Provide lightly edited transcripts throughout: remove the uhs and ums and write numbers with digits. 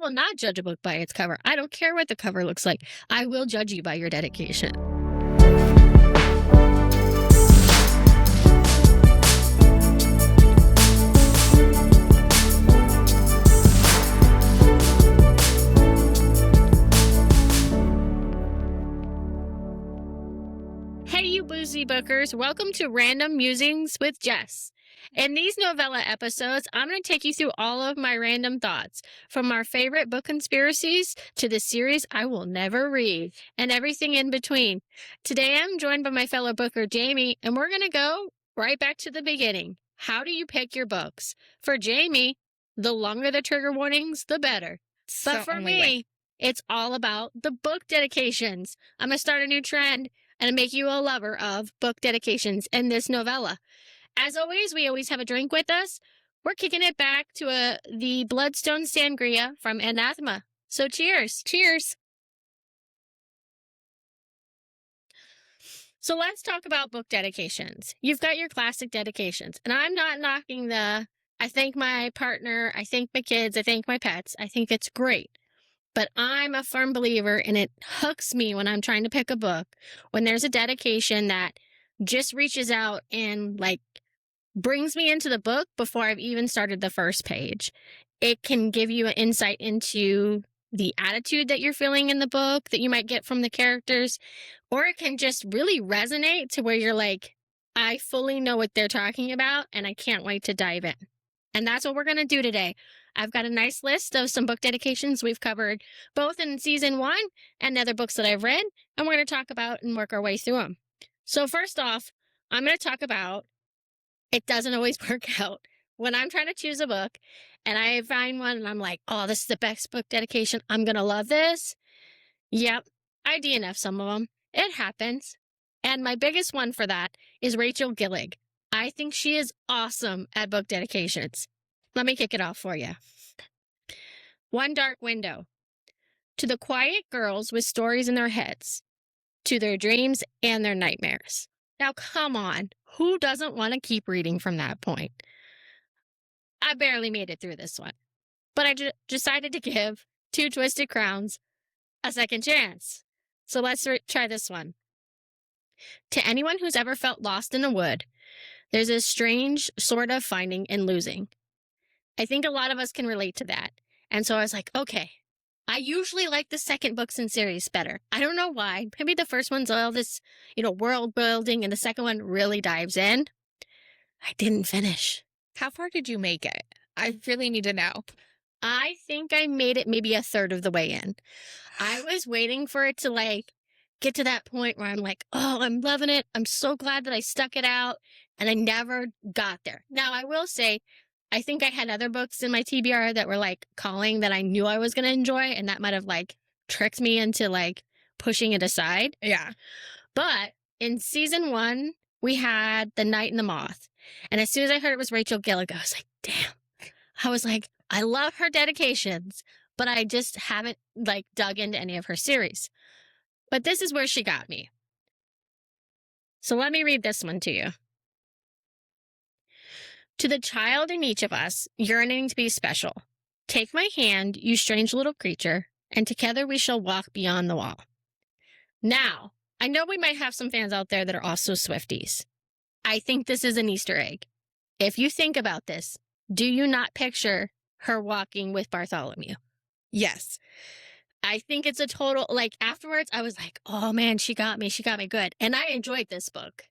will not judge a book by its cover. I don't care what the cover looks like. I will judge you by your dedication. Hey, you Boozy Bookers. Welcome to Random Musings with Jess. In these Novella episodes, I'm going to take you through all of my random thoughts, from our favorite book conspiracies to the series I will never read, and everything in between. Today, I'm joined by my fellow booker, Jamie, and we're going to go right back to the beginning. How do you pick your books? For Jamie, the longer the trigger warnings, the better. But for me, it's all about the book dedications. I'm going to start a new trend and make you a lover of book dedications in this novella. As always, we always have a drink with us. We're kicking it back to the Bloodstone Sangria from Anathema. So cheers. Cheers. So let's talk about book dedications. You've got your classic dedications. And I'm not knocking I thank my partner, I thank my kids, I thank my pets. I think it's great. But I'm a firm believer, and it hooks me when I'm trying to pick a book, when there's a dedication that just reaches out and brings me into the book before I've even started the first page. It can give you an insight into the attitude that you're feeling in the book that you might get from the characters, or it can just really resonate to where you're like, I fully know what they're talking about, and I can't wait to dive in. And that's what we're going to do today. I've got a nice list of some book dedications we've covered both in season 1 and other books that I've read, and we're going to talk about and work our way through them. So first off, I'm going to talk about it doesn't always work out. When I'm trying to choose a book and I find one and I'm like, oh, this is the best book dedication, I'm going to love this. Yep, I DNF some of them. It happens. And my biggest one for that is Rachel Gillig. I think she is awesome at book dedications. Let me kick it off for you. One Dark Window. To the quiet girls with stories in their heads, to their dreams and their nightmares. Now, come on. Who doesn't want to keep reading from that point? I barely made it through this one, but I decided to give Two Twisted Crowns a second chance. So let's try this one. To anyone who's ever felt lost in a wood, there's a strange sort of finding and losing. I think a lot of us can relate to that. And so I was like, okay, I usually like the second books in series better. I don't know why. Maybe the first one's all this, world building, and the second one really dives in. I didn't finish. How far did you make it? I really need to know. I think I made it maybe a third of the way in. I was waiting for it to get to that point where I'm like, oh, I'm loving it. I'm so glad that I stuck it out. And I never got there. Now, I will say, I think I had other books in my TBR that were calling that I knew I was going to enjoy. And that might have tricked me into pushing it aside. Yeah. But in season 1, we had The Night and the Moth. And as soon as I heard it was Rachel Gillig, I was like, damn. I was like, I love her dedications, but I just haven't dug into any of her series. But this is where she got me. So let me read this one to you. To the child in each of us, yearning to be special, take my hand, you strange little creature, and together we shall walk beyond the wall. Now, I know we might have some fans out there that are also Swifties. I think this is an Easter egg. If you think about this, do you not picture her walking with Bartholomew? Yes. I think it's a total, afterwards, I was like, oh man, she got me good. And I enjoyed this book.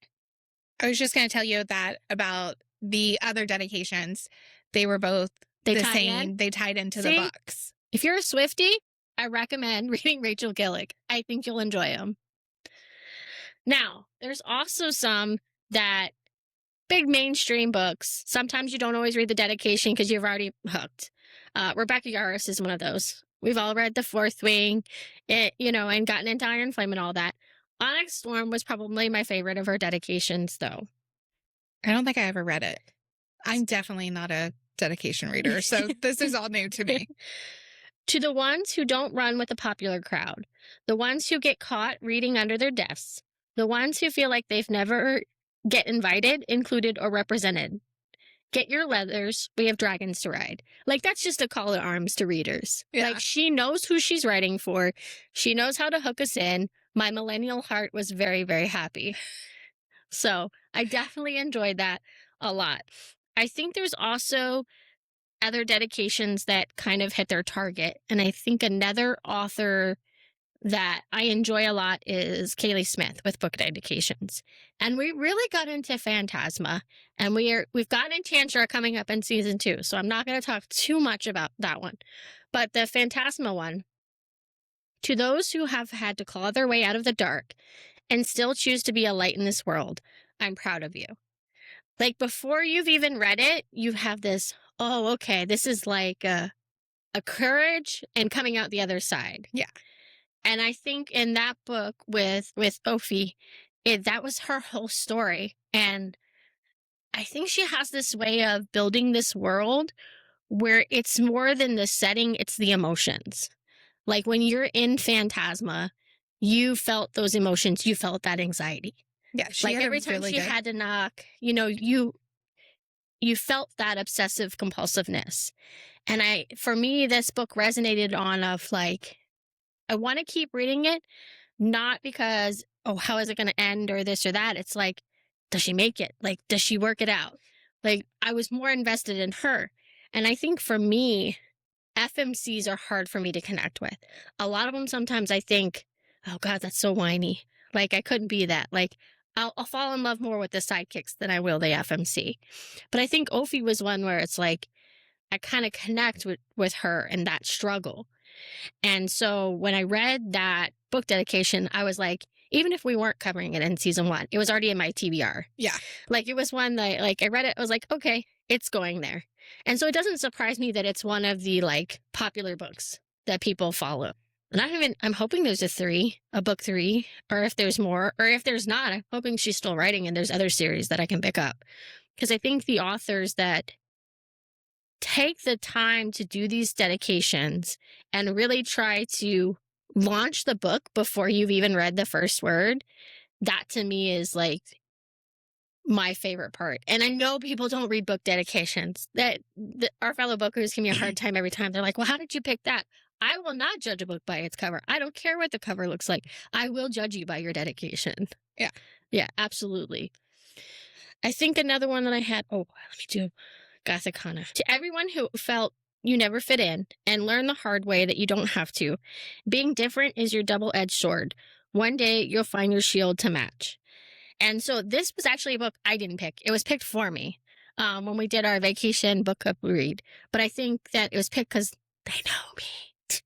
I was just going to tell you that about the other dedications. They were both the same. They tied into the books. If you're a Swiftie, I recommend reading Rachel Gillig. I think you'll enjoy them. Now, there's also some that big mainstream books. Sometimes you don't always read the dedication because you've already hooked. Rebecca Yarros is one of those. We've all read The Fourth Wing, and gotten into Iron Flame and all that. Onyx Storm was probably my favorite of her dedications, though. I don't think I ever read it. I'm definitely not a dedication reader, so this is all new to me. To the ones who don't run with the popular crowd, the ones who get caught reading under their desks, the ones who feel like they've never get invited, included, or represented. get your leathers. We have dragons to ride. Like, that's just a call to arms to readers. Yeah. Like, she knows who she's writing for. She knows how to hook us in. My millennial heart was very, very happy. So I definitely enjoyed that a lot. I think there's also other dedications that kind of hit their target. And I think another author that I enjoy a lot is Kaylee Smith with book dedications. And we really got into Phantasma, and we've got Enchantra coming up in season 2. So I'm not going to talk too much about that one. But the Phantasma one, to those who have had to claw their way out of the dark and still choose to be a light in this world, I'm proud of you. Like, before you've even read it, you have this, oh, okay, this is like a courage and coming out the other side. Yeah. And I think in that book with Ophi, that was her whole story. And I think she has this way of building this world where it's more than the setting, it's the emotions. Like, when you're in Phantasma, you felt those emotions, you felt that anxiety. Yeah, Like, every time she had to knock, you felt that obsessive compulsiveness. And for me, this book resonated on of like, I want to keep reading it, not because, oh, how is it going to end or this or that? It's like, does she make it? Like, does she work it out? Like, I was more invested in her. And I think for me, FMCs are hard for me to connect with. A lot of them, sometimes I think, oh God, that's so whiny. Like, I couldn't be that. Like, I'll fall in love more with the sidekicks than I will the FMC. But I think Ophi was one where it's like, I kind of connect with her and that struggle. And so when I read that book dedication, I was like, even if we weren't covering it in season 1, it was already in my TBR. Yeah. Like, it was one that, like, I read it, I was like, okay, it's going there. And so it doesn't surprise me that it's one of the, like, popular books that people follow. And I'm hoping there's a book 3, or if there's more, or if there's not, I'm hoping she's still writing and there's other series that I can pick up. Because I think the authors that take the time to do these dedications and really try to launch the book before you've even read the first word, that to me is like my favorite part. And I know people don't read book dedications. Our fellow bookers give me a hard time every time. They're like, well, how did you pick that? I will not judge a book by its cover. I don't care what the cover looks like. I will judge you by your dedication. Yeah. Yeah, absolutely. I think another one that I had, let me do Gothicana. To everyone who felt you never fit in and learn the hard way that you don't have to, being different is your double-edged sword. One day you'll find your shield to match. And so this was actually a book I didn't pick. It was picked for me when we did our vacation book club read. But I think that it was picked because they know me.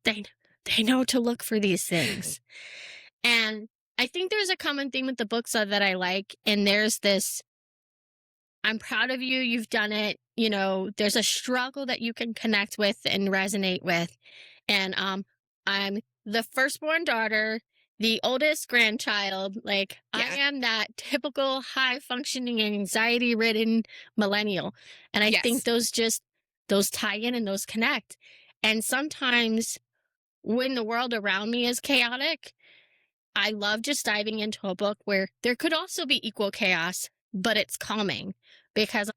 They know to look for these things. And I think there's a common theme with the books that I like. And there's this, I'm proud of you. You've done it. There's a struggle that you can connect with and resonate with. And I'm the firstborn daughter, the oldest grandchild. Like, yeah. I am that typical high-functioning, anxiety-ridden millennial. And I think those tie in and those connect. And sometimes when the world around me is chaotic, I love just diving into a book where there could also be equal chaos, but it's calming because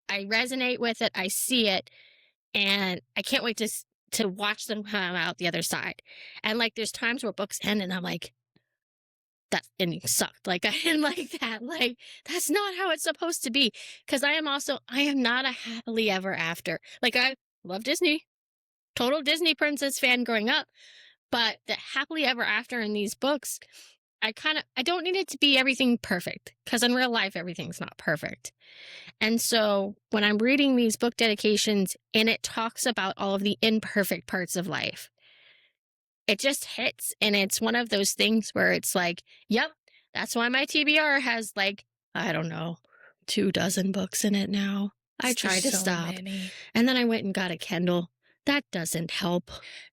I resonate with it, I see it, and I can't wait to watch them come out the other side. And like, there's times where books end and I'm like, that ending sucked. Like, I didn't like that. Like, that's not how it's supposed to be. Because I am not a happily ever after. Like, I love Disney, total Disney princess fan growing up, but the happily ever after in these books, I don't need it to be everything perfect, because in real life, everything's not perfect. And so when I'm reading these book dedications and it talks about all of the imperfect parts of life, it just hits. And it's one of those things where it's like, yep, that's why my TBR has like, I don't know, 24 books in it now. I tried to stop. And then I went and got a Kindle. That doesn't help.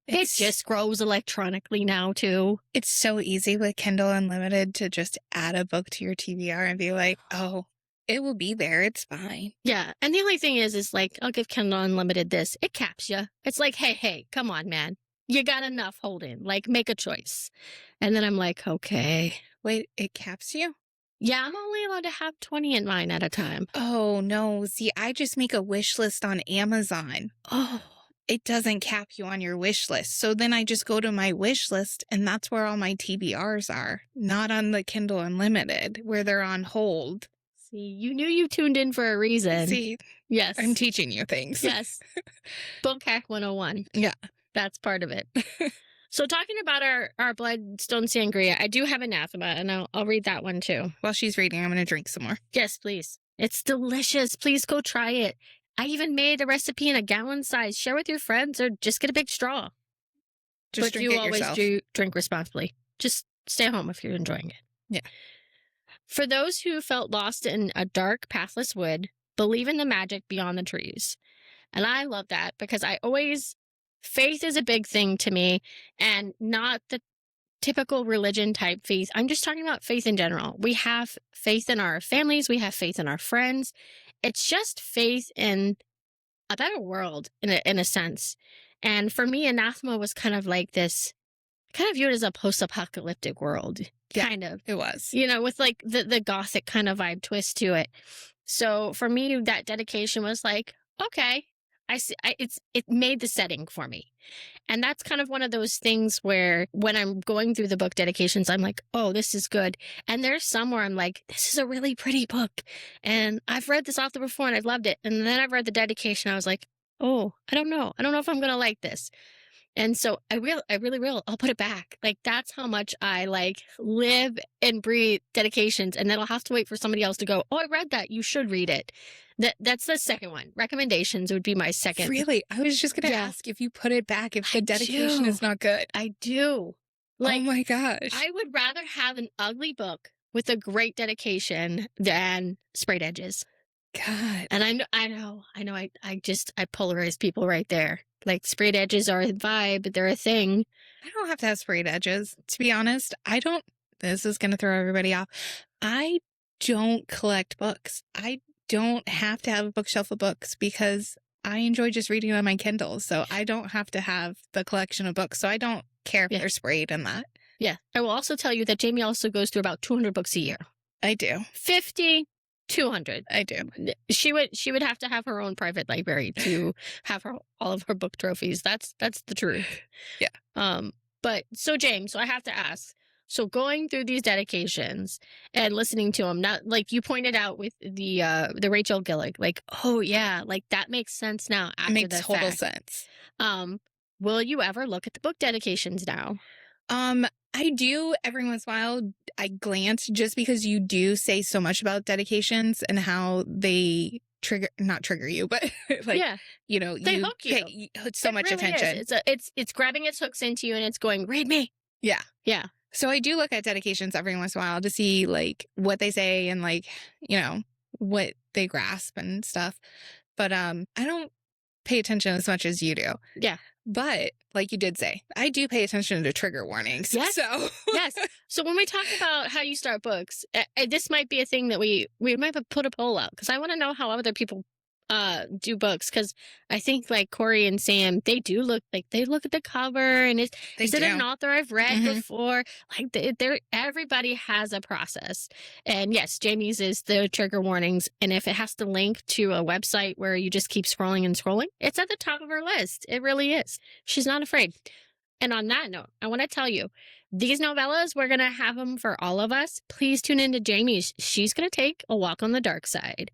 It just grows electronically now, too. It's so easy with Kindle Unlimited to just add a book to your TBR and be like, oh, it will be there. It's fine. Yeah. And the only thing is like, I'll give Kindle Unlimited this. It caps you. It's like, hey, come on, man. You got enough. Hold in. Like, make a choice. And then I'm like, okay. Wait, it caps you? Yeah, I'm only allowed to have 20 in mine at a time. Oh, no. See, I just make a wish list on Amazon. Oh. It doesn't cap you on your wish list. So then I just go to my wish list, and that's where all my TBRs are, not on the Kindle Unlimited, where they're on hold. See, you knew you tuned in for a reason. See, yes. I'm teaching you things. Yes. Book hack 101. Yeah. That's part of it. So talking about our Bloodstone Sangria, I do have anathema, and I'll read that one too. While she's reading, I'm going to drink some more. Yes, please. It's delicious. Please go try it. I even made a recipe in a gallon size. Share with your friends or just get a big straw. Just drink it yourself. But you always drink responsibly. Just stay home if you're enjoying it. Yeah. For those who felt lost in a dark, pathless wood, believe in the magic beyond the trees. And I love that because faith is a big thing to me, and not the typical religion type faith. I'm just talking about faith in general. We have faith in our families. We have faith in our friends. It's just faith in a better world in a sense. And for me, anathema was kind of like this, kind of viewed as a post-apocalyptic world. Yeah, kind of. It was. You know, with like the gothic kind of vibe twist to it. So for me, that dedication was like, okay, I see. It made the setting for me. And that's kind of one of those things where when I'm going through the book dedications, I'm like, oh, this is good. And there's some where I'm like, this is a really pretty book. And I've read this author before and I've loved it. And then I've read the dedication. I was like, oh, I don't know. I don't know if I'm going to like this. And so I really will. I'll put it back. Like, that's how much I like live and breathe dedications. And then I'll have to wait for somebody else to go, oh, I read that. You should read it. That's the second one. Recommendations would be my second. Really? I was just going to ask if you put it back, if the dedication is not good. I do. Like, oh my gosh. I would rather have an ugly book with a great dedication than sprayed edges. God. And I know. I polarize people right there. Like, sprayed edges are a vibe. They're a thing. I don't have to have sprayed edges. To be honest, this is going to throw everybody off. I don't collect books. I don't have to have a bookshelf of books because I enjoy just reading on my Kindle. So I don't have to have the collection of books. So I don't care if they're sprayed in that. Yeah. I will also tell you that Jamie also goes through about 200 books a year. I do. 50, 200. I do. She would have to have her own private library to have all of her book trophies. That's the truth. Yeah. But so James, so I have to ask. So going through these dedications and listening to them, not like you pointed out with the Rachel Gillig, like, oh yeah, like that makes sense now. After it makes the total fact. sense. Will you ever look at the book dedications now? I do every once in a while. I glance just because you do say so much about dedications and how they not trigger you, but like, you know, they hook you. Pay so much attention. It's grabbing its hooks into you and it's going, read me. Yeah. Yeah. So I do look at dedications every once in a while to see like what they say and like, you know, what they grasp and stuff. But I don't pay attention as much as you do. Yeah. But like you did say, I do pay attention to trigger warnings. Yes. So yes. So when we talk about how you start books, this might be a thing that we might put a poll out because I want to know how other people do books, because I think like Corey and Sam, they do look like they look at the cover and is it an author I've read before? Like everybody has a process. And yes, Jamie's is the trigger warnings, and if it has to link to a website where you just keep scrolling and scrolling, it's at the top of her list. It really is. She's not afraid. And on that note, I want to tell you, these novellas, we're going to have them for all of us. Please tune into Jamie's. She's going to take a walk on the dark side.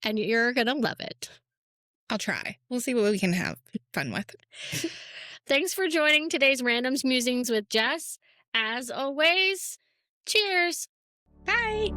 And you're going to love it. I'll try. We'll see what we can have fun with. Thanks for joining today's Randoms Musings with Jess. As always, cheers. Bye.